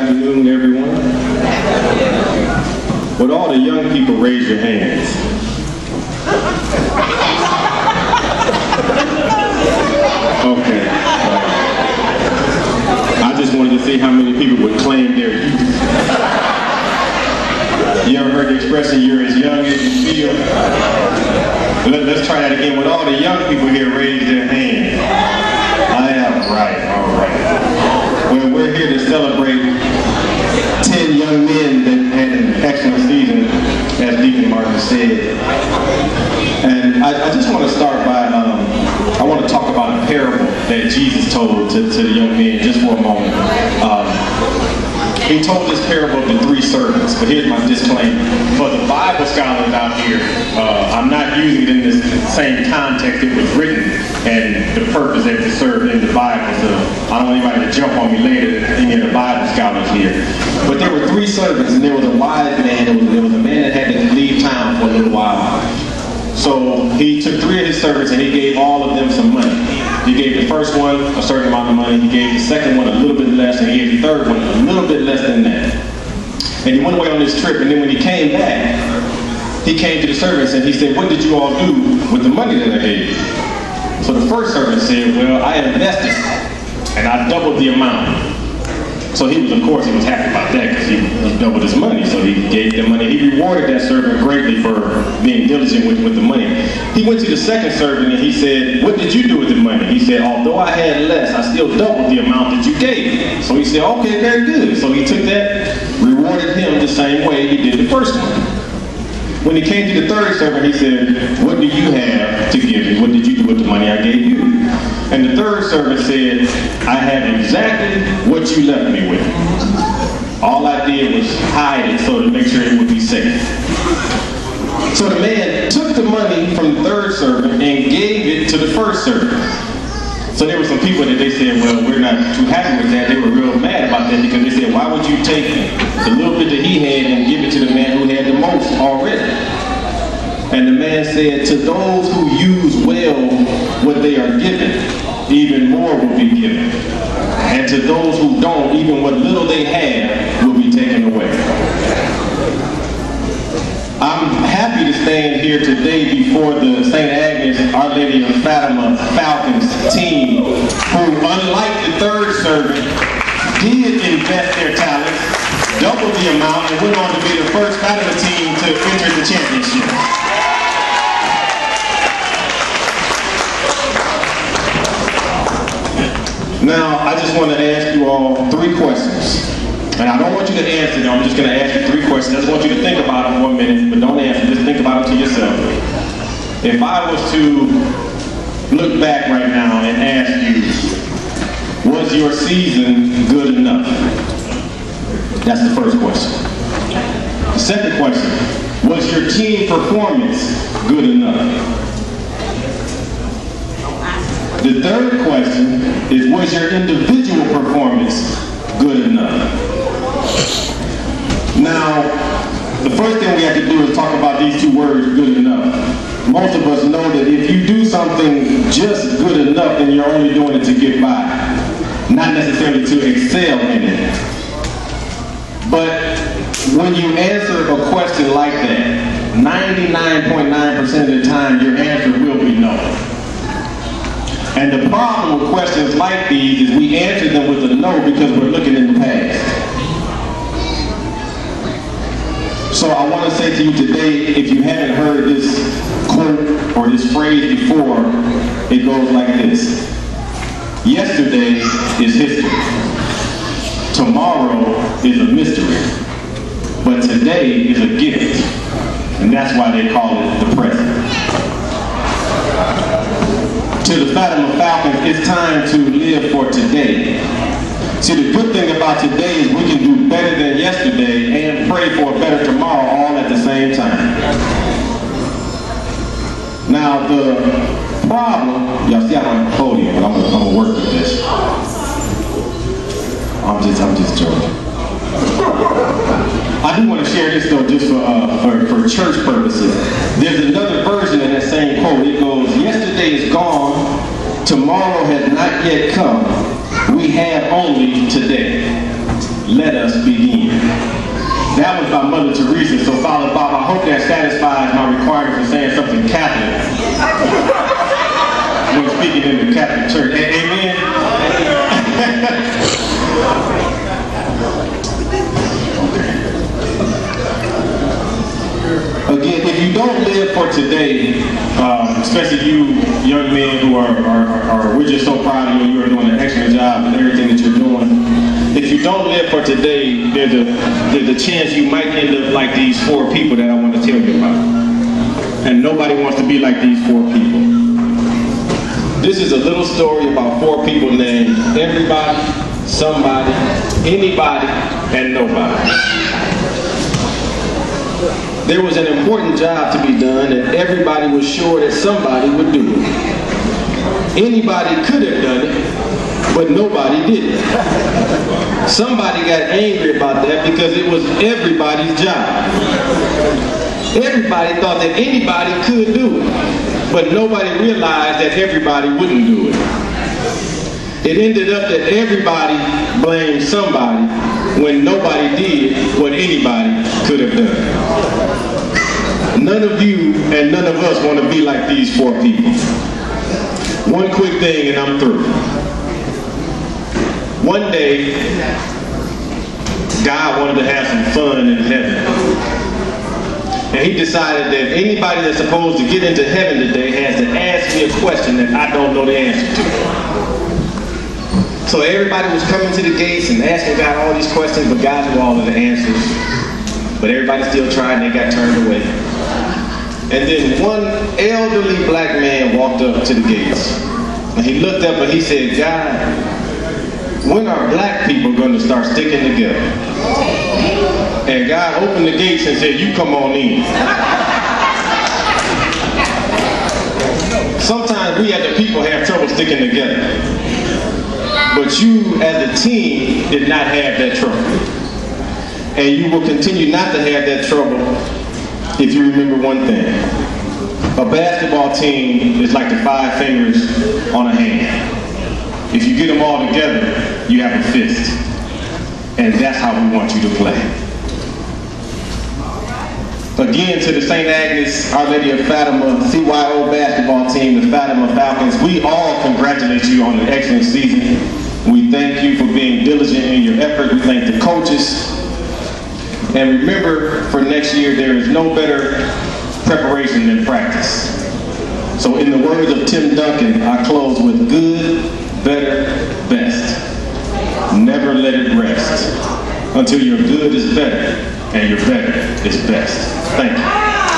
afternoon, everyone. Would all the young people raise your hands? Okay. I just wanted to see how many people would claim their youth. You ever heard the expression, you're as young as you feel? Let's try that again. Would all the young people here raise their hands? I am right, all right. Well, we're here to celebrate 10 young men that had an excellent season, as Deacon Martin said. And I just want to start by, I want to talk about a parable that Jesus told to the young men just for a moment. He told this parable of the 3 servants, but here's my disclaimer. For the Bible scholars out here, I'm not using it in this same context it was written and the purpose that it served in the Bible, so I don't want anybody to jump on me later, any of the Bible scholars here. But there were 3 servants, and there was a wise man, there was a man that had to leave town for a little while. So he took 3 of his servants and he gave all of them some money. He gave the first one a certain amount of money, he gave the second one a little bit less, and he gave the third one a little bit less than that. And he went away on this trip, and then when he came back, he came to the servants and he said, what did you all do with the money that I gave you? So the first servant said, well, I invested and I doubled the amount. So he was, of course, he was happy about that because he doubled his money. So he gave the money. He rewarded that servant greatly for being diligent with the money. He went to the second servant and he said, what did you do with the money? He said, although I had less, I still doubled the amount that you gave me. So he said, okay, very good. So he took that, rewarded him the same way he did the first one. When he came to the third servant, he said, what do you have to give me? What did you do with the money I gave you? And the third servant said, I have exactly what you left me with. All I did was hide it so to make sure it would be safe. So the man took the money from the third servant and gave it to the first servant. So there were some people that they said, well, we're not too happy with that. They were real mad about that because they said, why would you take the little bit that he had and give it to the man who had the most already? And the man said, to those who use well what they are given, even more will be given. And to those who don't, even what little they have will be taken away. I'm happy to stand here today before the St. Agnes, Our Lady of Fatima Falcons team, who, unlike the third servant, did invest their talents, doubled the amount, and went on to be the first Fatima team to enter the championship. Now, I just want to ask you all 3 questions. And I don't want you to answer them, I'm just going to ask you 3 questions. I just want you to think about them for a minute, but don't answer, just think about them to yourself. If I was to look back right now and ask you, was your season good enough? That's the first question. The second question, was your team performance good enough? The third question is, was your individual performance good enough? Now, the first thing we have to do is talk about these 2 words, good enough. Most of us know that if you do something just good enough, then you're only doing it to get by, not necessarily to excel in it. But when you answer a question like that, 99.9% of the time, your answer will be no. And the problem with questions like these is we answer them with a no because we're looking in the past. So I want to say to you today, if you haven't heard this quote or this phrase before, it goes like this. Yesterday is history. Tomorrow is a mystery. But today is a gift. And that's why they call it the present. To the Fatima Falcons, it's time to live for today. See, the good thing about today is we can do better than yesterday and pray for a better tomorrow all at the same time. Now, the problem, y'all see I'm on the podium, but I'm gonna work with this. I'm just joking. I do want to share this though, just for church purposes. There's another version of that same quote. It goes, yesterday is gone, tomorrow has not yet come. We have only today. let us begin. That was by Mother Teresa. So Father Bob, I hope that satisfies my requirement for saying something Catholic when speaking in the Catholic Church. Amen? Again, if you don't live for today, especially you young men who are we're just so proud of you, you are doing an excellent job in everything that you're doing. If you don't live for today, there's a chance you might end up like these 4 people that I want to tell you about. And nobody wants to be like these 4 people. This is a little story about 4 people named everybody, somebody, anybody, and nobody. There was an important job to be done, and everybody was sure that somebody would do it. Anybody could have done it, but nobody did it. Somebody got angry about that because it was everybody's job. Everybody thought that anybody could do it, but nobody realized that everybody wouldn't do it. It ended up that everybody blamed somebody when nobody did what anybody could have done. None of you and none of us want to be like these 4 people. One quick thing and I'm through. One day, God wanted to have some fun in heaven. And he decided that anybody that's supposed to get into heaven today has to ask me a question that I don't know the answer to. So everybody was coming to the gates and asking God all these questions, but God knew all of the answers. But everybody still tried and they got turned away. And then one elderly black man walked up to the gates. And he looked up and he said, God, when are black people going to start sticking together? And God opened the gates and said, you come on in. Sometimes we as the people have trouble sticking together. But you as a team did not have that trouble. And you will continue not to have that trouble if you remember one thing. A basketball team is like the 5 fingers on a hand. If you get them all together, you have a fist. And that's how we want you to play. Again, to the St. Agnes, Our Lady of Fatima, CYO basketball team, the Fatima Falcons, we all congratulate you on an excellent season. We thank you for being diligent in your effort. We thank the coaches. And remember, for next year, there is no better preparation than practice. So in the words of Tim Duncan, I close with good, better, best. Never let it rest until your good is better and your better is best. Thank you.